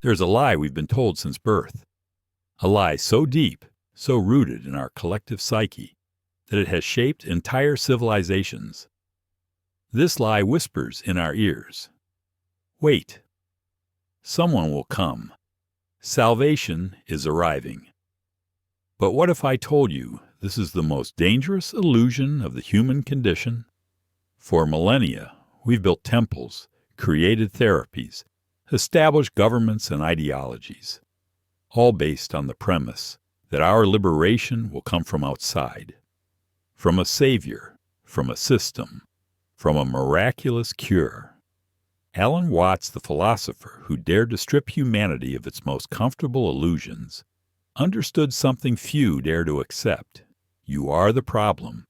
There's a lie we've been told since birth, a lie so deep, so rooted in our collective psyche, that it has shaped entire civilizations. This lie whispers in our ears, "Wait, someone will come. Salvation is arriving." But what if I told you this is the most dangerous illusion of the human condition? For millennia, we've built temples, created therapies, established governments and ideologies, all based on the premise that our liberation will come from outside, from a savior, from a system, from a miraculous cure. Alan Watts, the philosopher who dared to strip humanity of its most comfortable illusions, understood something few dare to accept. You are the problem,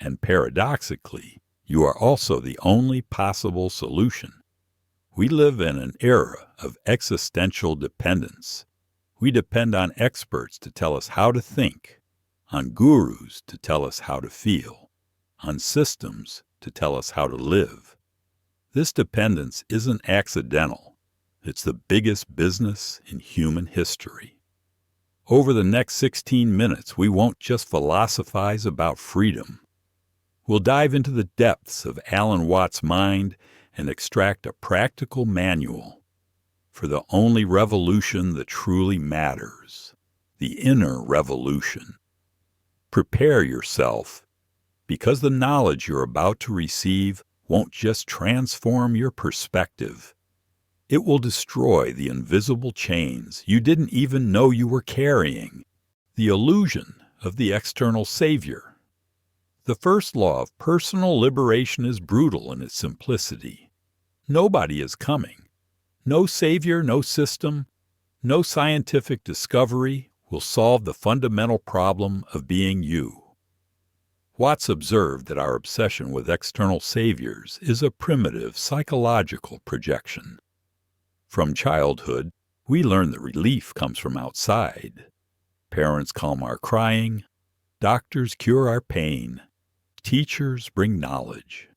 and paradoxically, you are also the only possible solution. We live in an era of existential dependence. We depend on experts to tell us how to think, on gurus to tell us how to feel, on systems to tell us how to live. This dependence isn't accidental. It's the biggest business in human history. Over the next 16 minutes, we won't just philosophize about freedom. We'll dive into the depths of Alan Watts' mind and extract a practical manual for the only revolution that truly matters, the inner revolution. Prepare yourself, because the knowledge you're about to receive won't just transform your perspective. It will destroy the invisible chains you didn't even know you were carrying, the illusion of the external savior. The first law of personal liberation is brutal in its simplicity. Nobody is coming. No savior, no system, no scientific discovery will solve the fundamental problem of being you. Watts observed that our obsession with external saviors is a primitive psychological projection. From childhood, we learn that relief comes from outside. Parents calm our crying, doctors cure our pain, teachers bring knowledge.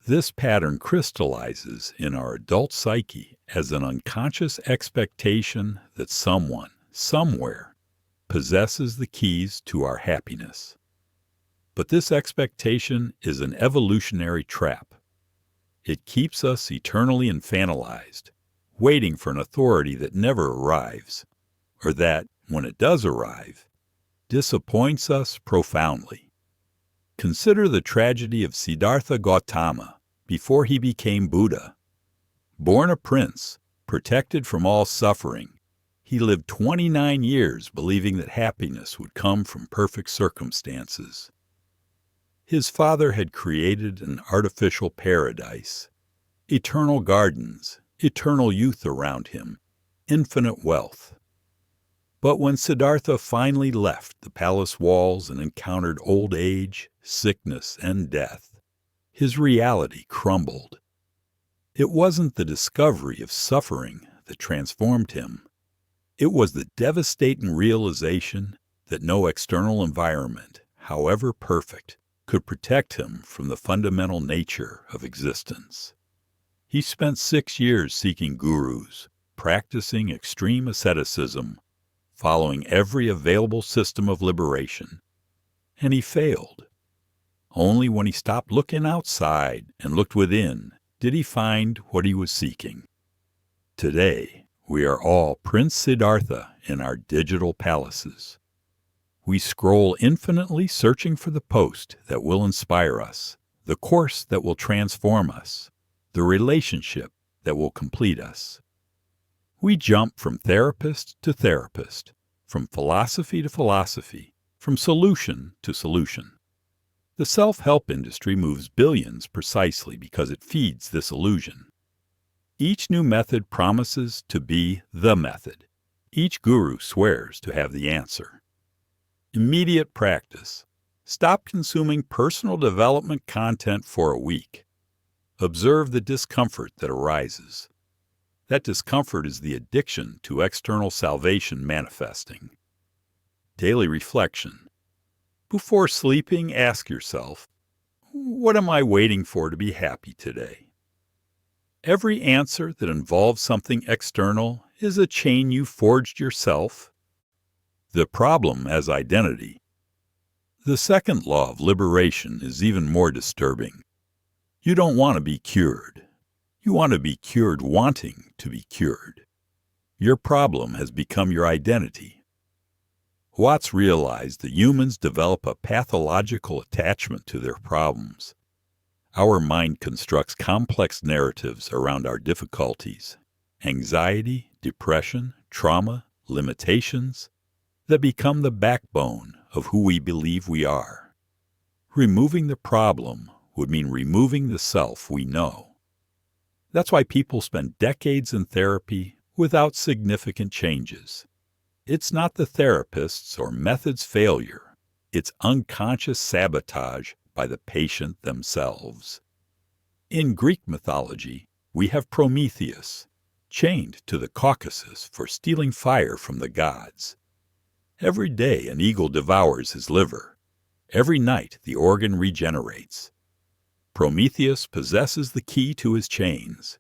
This pattern crystallizes in our adult psyche as an unconscious expectation that someone, somewhere, possesses the keys to our happiness. But this expectation is an evolutionary trap. It keeps us eternally infantilized, waiting for an authority that never arrives, or that, when it does arrive, disappoints us profoundly. Consider the tragedy of Siddhartha Gautama before he became Buddha. Born a prince, protected from all suffering, he lived 29 years believing that happiness would come from perfect circumstances. His father had created an artificial paradise, eternal gardens, eternal youth around him, infinite wealth. But when Siddhartha finally left the palace walls and encountered old age, sickness, and death, his reality crumbled. It wasn't the discovery of suffering that transformed him. It was the devastating realization that no external environment, however perfect, could protect him from the fundamental nature of existence. He spent 6 years seeking gurus, practicing extreme asceticism, following every available system of liberation, and he failed. Only when he stopped looking outside and looked within did he find what he was seeking. Today, we are all Prince Siddhartha in our digital palaces. We scroll infinitely searching for the post that will inspire us, the course that will transform us, the relationship that will complete us. We jump from therapist to therapist, from philosophy to philosophy, from solution to solution. The self-help industry moves billions precisely because it feeds this illusion. Each new method promises to be the method. Each guru swears to have the answer. Immediate practice. Stop consuming personal development content for a week. Observe the discomfort that arises. That discomfort is the addiction to external salvation manifesting. Daily reflection. Before sleeping, ask yourself, what am I waiting for to be happy today? Every answer that involves something external is a chain you forged yourself. The problem as identity. The second law of liberation is even more disturbing. You don't want to be cured. You want to be cured wanting to be cured. Your problem has become your identity. Watts realized that humans develop a pathological attachment to their problems. Our mind constructs complex narratives around our difficulties, anxiety, depression, trauma, limitations, that become the backbone of who we believe we are. Removing the problem would mean removing the self we know. That's why people spend decades in therapy without significant changes. It's not the therapist's or method's failure. It's unconscious sabotage by the patient themselves. In Greek mythology, we have Prometheus, chained to the Caucasus for stealing fire from the gods. Every day an eagle devours his liver. Every night the organ regenerates. Prometheus possesses the key to his chains.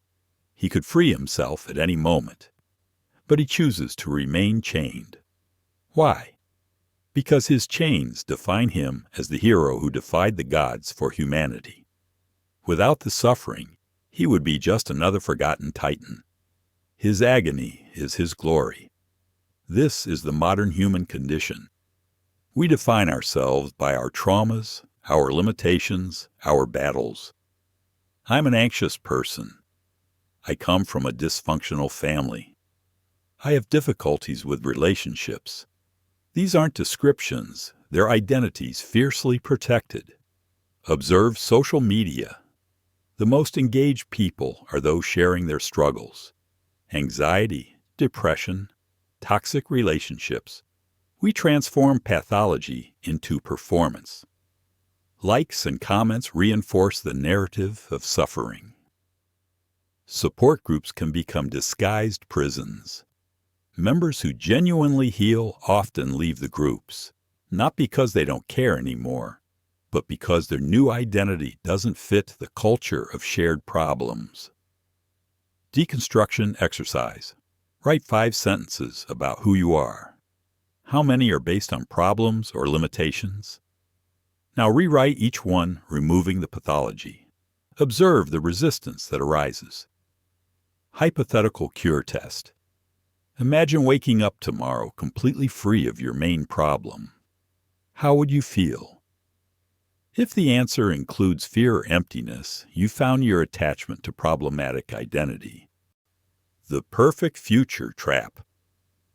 He could free himself at any moment, but he chooses to remain chained. Why? Because his chains define him as the hero who defied the gods for humanity. Without the suffering, he would be just another forgotten titan. His agony is his glory. This is the modern human condition. We define ourselves by our traumas, our limitations, our battles. I'm an anxious person. I come from a dysfunctional family. I have difficulties with relationships. These aren't descriptions, they're identities fiercely protected. Observe social media. The most engaged people are those sharing their struggles. Anxiety, depression, toxic relationships. We transform pathology into performance. Likes and comments reinforce the narrative of suffering. Support groups can become disguised prisons. Members who genuinely heal often leave the groups, not because they don't care anymore, but because their new identity doesn't fit the culture of shared problems. Deconstruction exercise. Write 5 sentences about who you are. How many are based on problems or limitations? Now rewrite each one, removing the pathology. Observe the resistance that arises. Hypothetical cure test. Imagine waking up tomorrow completely free of your main problem. How would you feel? If the answer includes fear or emptiness, you found your attachment to problematic identity. The perfect future trap.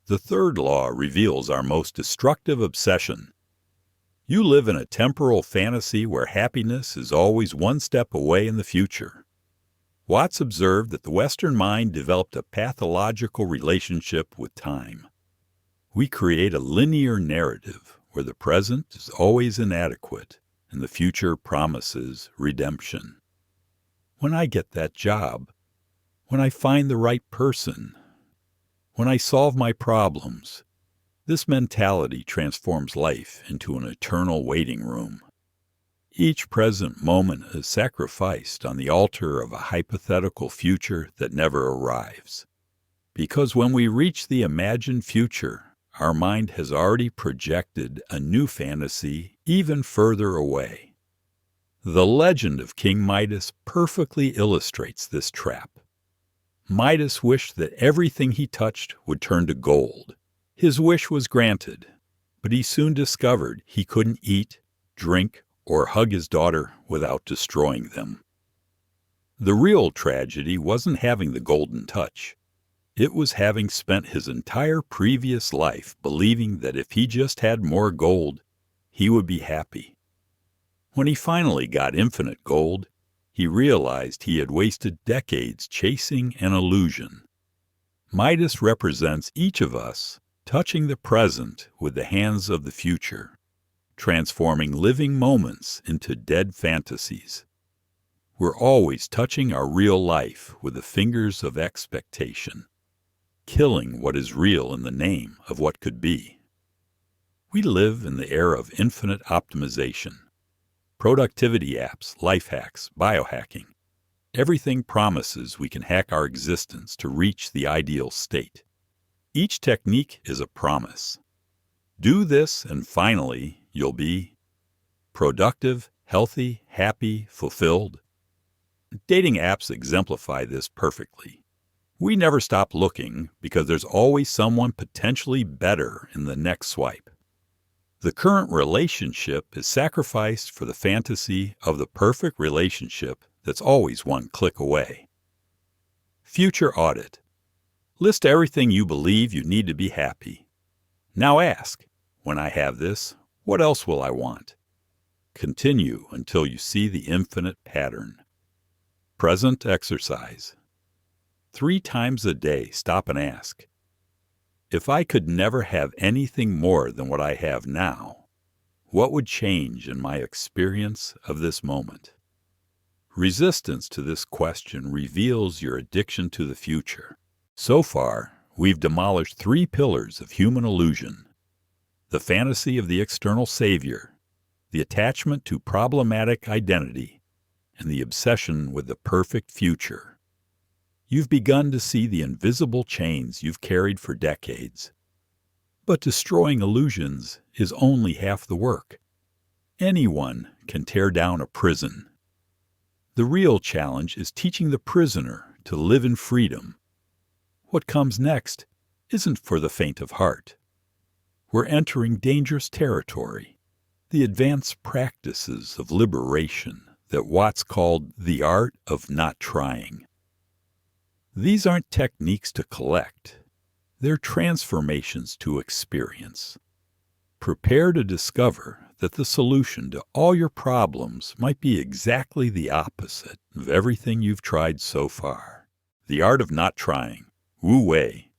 The third law reveals our most destructive obsession. You live in a temporal fantasy where happiness is always one step away in the future. Watts observed that the Western mind developed a pathological relationship with time. We create a linear narrative where the present is always inadequate and the future promises redemption. When I get that job, when I find the right person, when I solve my problems, this mentality transforms life into an eternal waiting room. Each present moment is sacrificed on the altar of a hypothetical future that never arrives. Because when we reach the imagined future, our mind has already projected a new fantasy even further away. The legend of King Midas perfectly illustrates this trap. Midas wished that everything he touched would turn to gold. His wish was granted, but he soon discovered he couldn't eat, drink, or hug his daughter without destroying them. The real tragedy wasn't having the golden touch. It was having spent his entire previous life believing that if he just had more gold, he would be happy. When he finally got infinite gold, he realized he had wasted decades chasing an illusion. Midas represents each of us touching the present with the hands of the future, transforming living moments into dead fantasies. We're always touching our real life with the fingers of expectation, killing what is real in the name of what could be. We live in the era of infinite optimization. Productivity apps, life hacks, biohacking. Everything promises we can hack our existence to reach the ideal state. Each technique is a promise. Do this and finally you'll be productive, healthy, happy, fulfilled. Dating apps exemplify this perfectly. We never stop looking because there's always someone potentially better in the next swipe. The current relationship is sacrificed for the fantasy of the perfect relationship that's always one click away. Future audit. List everything you believe you need to be happy. Now ask, when I have this, what else will I want? Continue until you see the infinite pattern. Present exercise. 3 times a day, stop and ask, if I could never have anything more than what I have now, what would change in my experience of this moment? Resistance to this question reveals your addiction to the future. So far, we've demolished 3 pillars of human illusion: the fantasy of the external savior, the attachment to problematic identity, and the obsession with the perfect future. You've begun to see the invisible chains you've carried for decades. But destroying illusions is only half the work. Anyone can tear down a prison. The real challenge is teaching the prisoner to live in freedom. What comes next isn't for the faint of heart. We're entering dangerous territory, the advanced practices of liberation that Watts called the art of not trying. These aren't techniques to collect. They're transformations to experience. Prepare to discover that the solution to all your problems might be exactly the opposite of everything you've tried so far. The art of not trying. Wu Wei.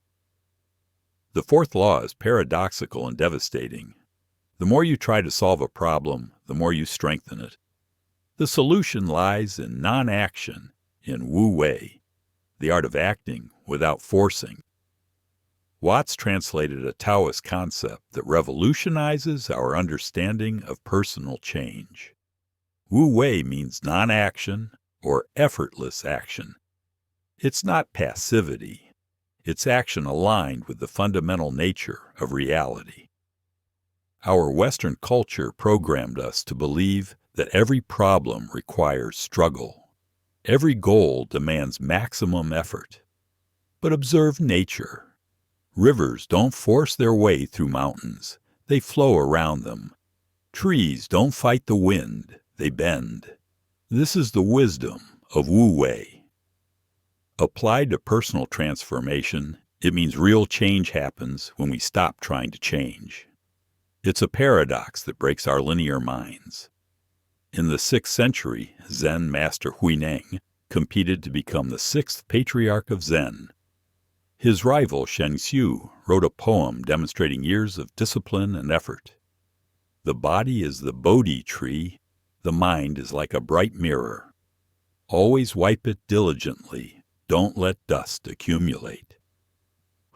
The 4th law is paradoxical and devastating. The more you try to solve a problem, the more you strengthen it. The solution lies in non-action, in Wu Wei, the art of acting without forcing. Watts translated a Taoist concept that revolutionizes our understanding of personal change. Wu Wei means non-action or effortless action. It's not passivity. It's action aligned with the fundamental nature of reality. Our Western culture programmed us to believe that every problem requires struggle. Every goal demands maximum effort. But observe nature. Rivers don't force their way through mountains. They flow around them. Trees don't fight the wind. They bend. This is the wisdom of Wu Wei. Applied to personal transformation, it means real change happens when we stop trying to change. It's a paradox that breaks our linear minds. In the 6th century, Zen master Huineng competed to become the 6th patriarch of Zen. His rival Shengxiu wrote a poem demonstrating years of discipline and effort. The body is the Bodhi tree, the mind is like a bright mirror. Always wipe it diligently, don't let dust accumulate.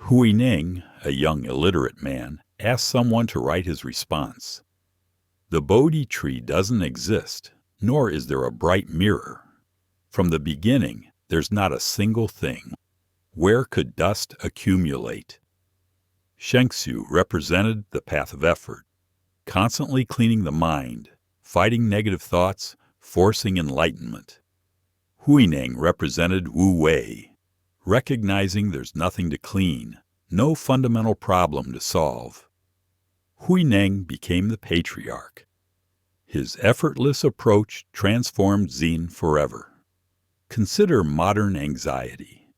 Huineng, a young illiterate man, asked someone to write his response. The Bodhi tree doesn't exist, nor is there a bright mirror. From the beginning, there's not a single thing. Where could dust accumulate? Shengxiu represented the path of effort, constantly cleaning the mind, fighting negative thoughts, forcing enlightenment. Huineng represented Wu Wei, recognizing there's nothing to clean, no fundamental problem to solve. Huineng became the patriarch. His effortless approach transformed Zen forever. Consider modern anxiety.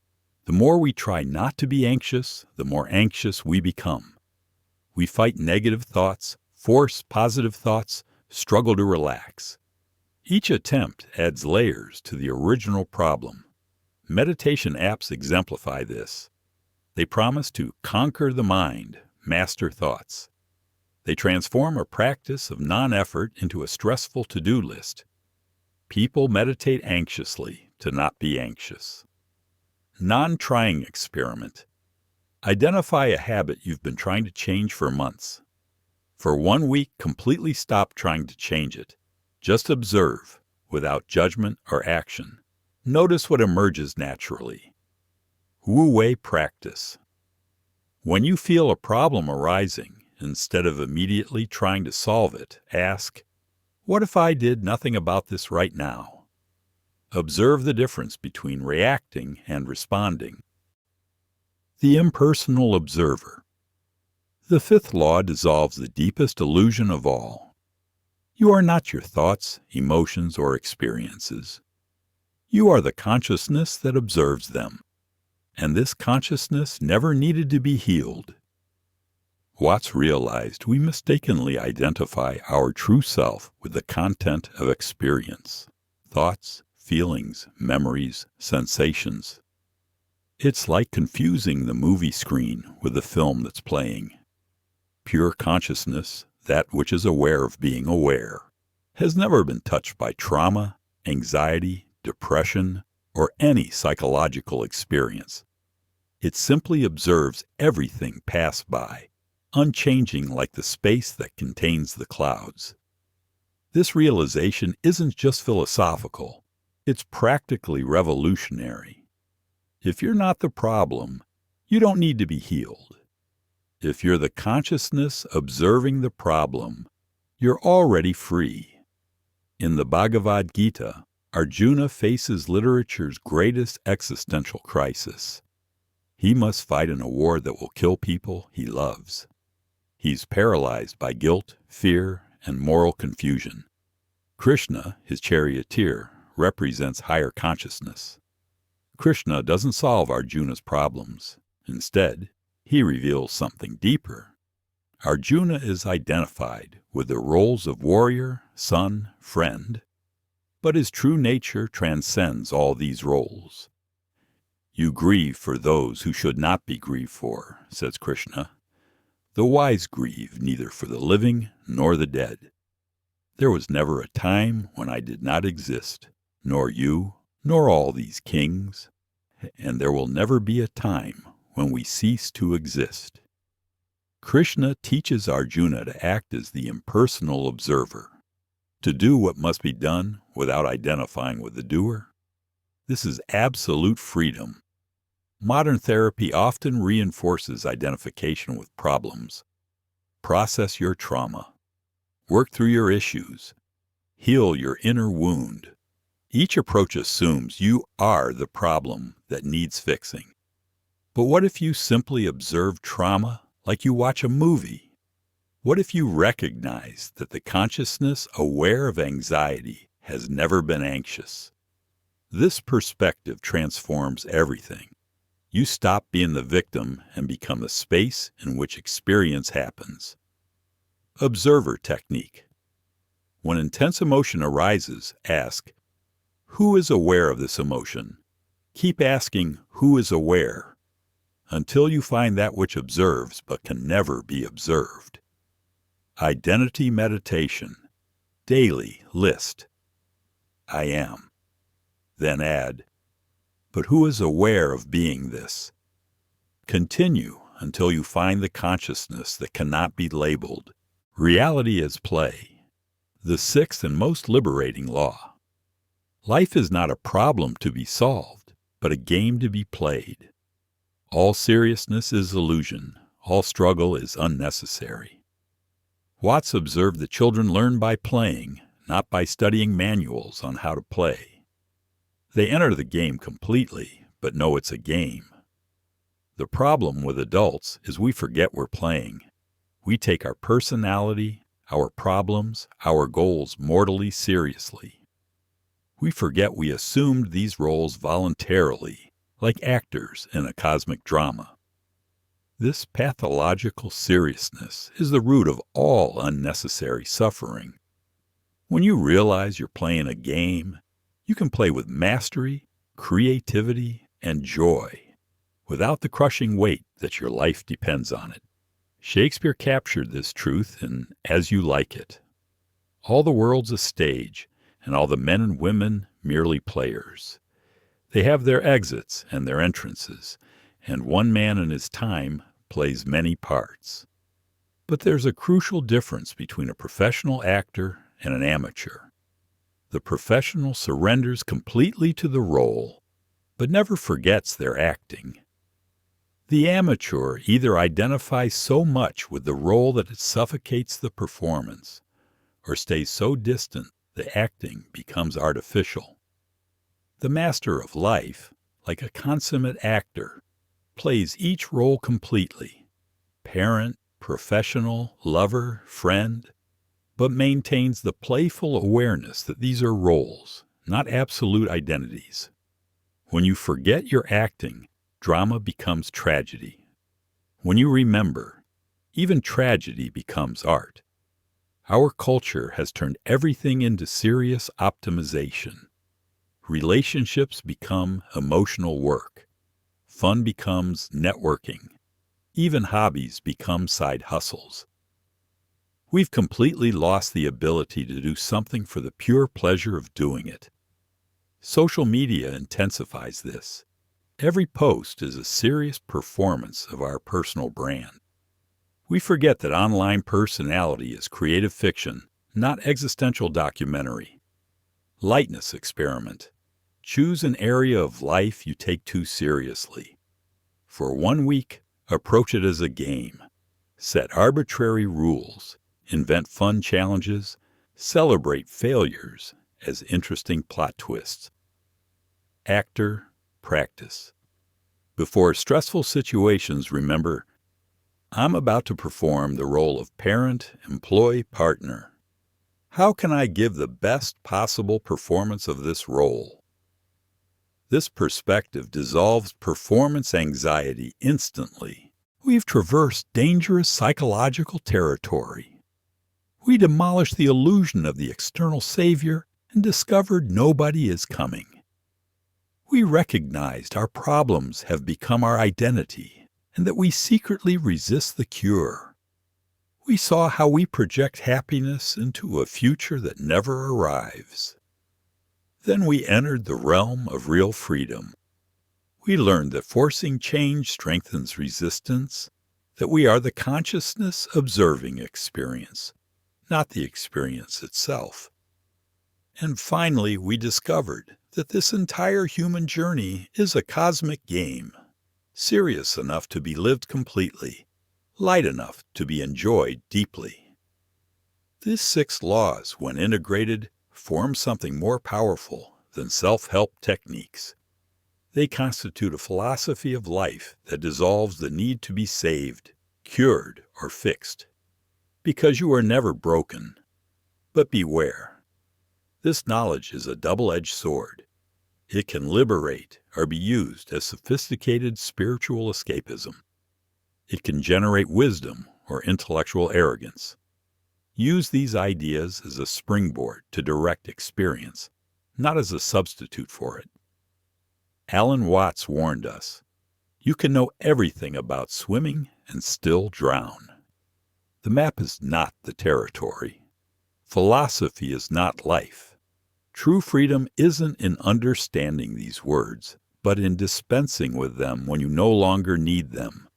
The more we try not to be anxious, the more anxious we become. We fight negative thoughts, force positive thoughts, struggle to relax. Each attempt adds layers to the original problem. Meditation apps exemplify this. They promise to conquer the mind, master thoughts. They transform a practice of non-effort into a stressful to-do list. People meditate anxiously to not be anxious. Non-trying experiment. Identify a habit you've been trying to change for months. For 1 week, completely stop trying to change it. Just observe, without judgment or action. Notice what emerges naturally. Wu Wei practice. When you feel a problem arising, instead of immediately trying to solve it, ask, "What if I did nothing about this right now?" Observe the difference between reacting and responding. The impersonal observer. The fifth law dissolves the deepest illusion of all. You are not your thoughts, emotions, or experiences. You are the consciousness that observes them, and this consciousness never needed to be healed. Watts realized we mistakenly identify our true self with the content of experience, thoughts, feelings, memories, sensations. It's like confusing the movie screen with the film that's playing. Pure consciousness, that which is aware of being aware, has never been touched by trauma, anxiety, depression, or any psychological experience. It simply observes everything pass by, unchanging like the space that contains the clouds. This realization isn't just philosophical, it's practically revolutionary. If you're not the problem, you don't need to be healed. If you're the consciousness observing the problem, you're already free. In the Bhagavad Gita, Arjuna faces literature's greatest existential crisis. He must fight in a war that will kill people he loves. He's paralyzed by guilt, fear, and moral confusion. Krishna, his charioteer, represents higher consciousness. Krishna doesn't solve Arjuna's problems. Instead, he reveals something deeper. Arjuna is identified with the roles of warrior, son, friend, but his true nature transcends all these roles. You grieve for those who should not be grieved for, says Krishna. The wise grieve neither for the living nor the dead. There was never a time when I did not exist, nor you, nor all these kings, and there will never be a time when we cease to exist. Krishna teaches Arjuna to act as the impersonal observer, to do what must be done without identifying with the doer. This is absolute freedom. Modern therapy often reinforces identification with problems. Process your trauma. Work through your issues. Heal your inner wound. Each approach assumes you are the problem that needs fixing. But what if you simply observe trauma like you watch a movie? What if you recognize that the consciousness aware of anxiety has never been anxious? This perspective transforms everything. You stop being the victim and become the space in which experience happens. Observer technique. When intense emotion arises, ask, "Who is aware of this emotion?" Keep asking, "Who is aware?" until you find that which observes but can never be observed. Identity meditation. Daily list. I am. Then add, "But who is aware of being this?" Continue until you find the consciousness that cannot be labeled. Reality is play. The sixth and most liberating law. Life is not a problem to be solved, but a game to be played. All seriousness is illusion. All struggle is unnecessary. Watts observed that children learn by playing, not by studying manuals on how to play. They enter the game completely, but know it's a game. The problem with adults is we forget we're playing. We take our personality, our problems, our goals mortally seriously. We forget we assumed these roles voluntarily, like actors in a cosmic drama. This pathological seriousness is the root of all unnecessary suffering. When you realize you're playing a game, you can play with mastery, creativity, and joy, without the crushing weight that your life depends on it. Shakespeare captured this truth in As You Like It. All the world's a stage, and all the men and women merely players. They have their exits and their entrances, and one man in his time plays many parts. But there's a crucial difference between a professional actor and an amateur. The professional surrenders completely to the role, but never forgets they're acting. The amateur either identifies so much with the role that it suffocates the performance, or stays so distant the acting becomes artificial. The master of life, like a consummate actor, plays each role completely, parent, professional, lover, friend, but maintains the playful awareness that these are roles, not absolute identities. When you forget your acting, drama becomes tragedy. When you remember, even tragedy becomes art. Our culture has turned everything into serious optimization. Relationships become emotional work. Fun becomes networking. Even hobbies become side hustles. We've completely lost the ability to do something for the pure pleasure of doing it. Social media intensifies this. Every post is a serious performance of our personal brand. We forget that online personality is creative fiction, not existential documentary. Lightness experiment. Choose an area of life you take too seriously. For 1 week, approach it as a game. Set arbitrary rules. Invent fun challenges. Celebrate failures as interesting plot twists. Actor, practice. Before stressful situations, remember, I'm about to perform the role of parent, employee, partner. How can I give the best possible performance of this role? This perspective dissolves performance anxiety instantly. We've traversed dangerous psychological territory. We demolished the illusion of the external savior and discovered nobody is coming. We recognized our problems have become our identity and that we secretly resist the cure. We saw how we project happiness into a future that never arrives. Then we entered the realm of real freedom. We learned that forcing change strengthens resistance, that we are the consciousness observing experience, not the experience itself. And finally, we discovered that this entire human journey is a cosmic game, serious enough to be lived completely, light enough to be enjoyed deeply. These 6 laws, when integrated, form something more powerful than self-help techniques. They constitute a philosophy of life that dissolves the need to be saved, cured, or fixed. Because you are never broken. But beware. This knowledge is a double-edged sword. It can liberate or be used as sophisticated spiritual escapism. It can generate wisdom or intellectual arrogance. Use these ideas as a springboard to direct experience, not as a substitute for it. Alan Watts warned us, you can know everything about swimming and still drown. The map is not the territory. Philosophy is not life. True freedom isn't in understanding these words, but in dispensing with them when you no longer need them.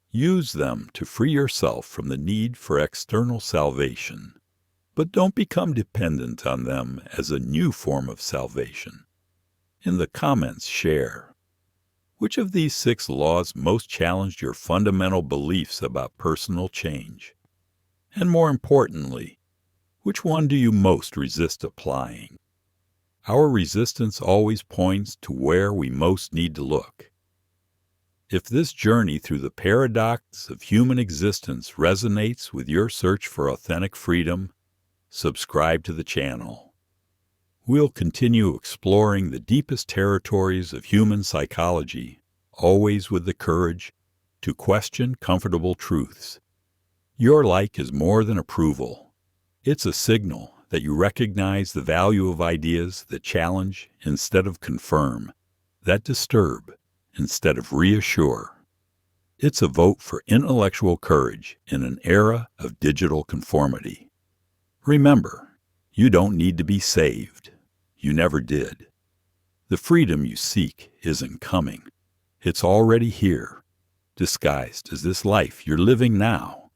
Use them to free yourself from the need for external salvation, but don't become dependent on them as a new form of salvation. In the comments, share. Which of these 6 laws most challenged your fundamental beliefs about personal change? And more importantly, which one do you most resist applying? Our resistance always points to where we most need to look. If this journey through the paradox of human existence resonates with your search for authentic freedom, subscribe to the channel. We'll continue exploring the deepest territories of human psychology, always with the courage to question comfortable truths. Your like is more than approval. It's a signal that you recognize the value of ideas that challenge instead of confirm, that disturb instead of reassure. It's a vote for intellectual courage in an era of digital conformity. Remember, you don't need to be saved. You never did. The freedom you seek isn't coming. It's already here, disguised as this life you're living now.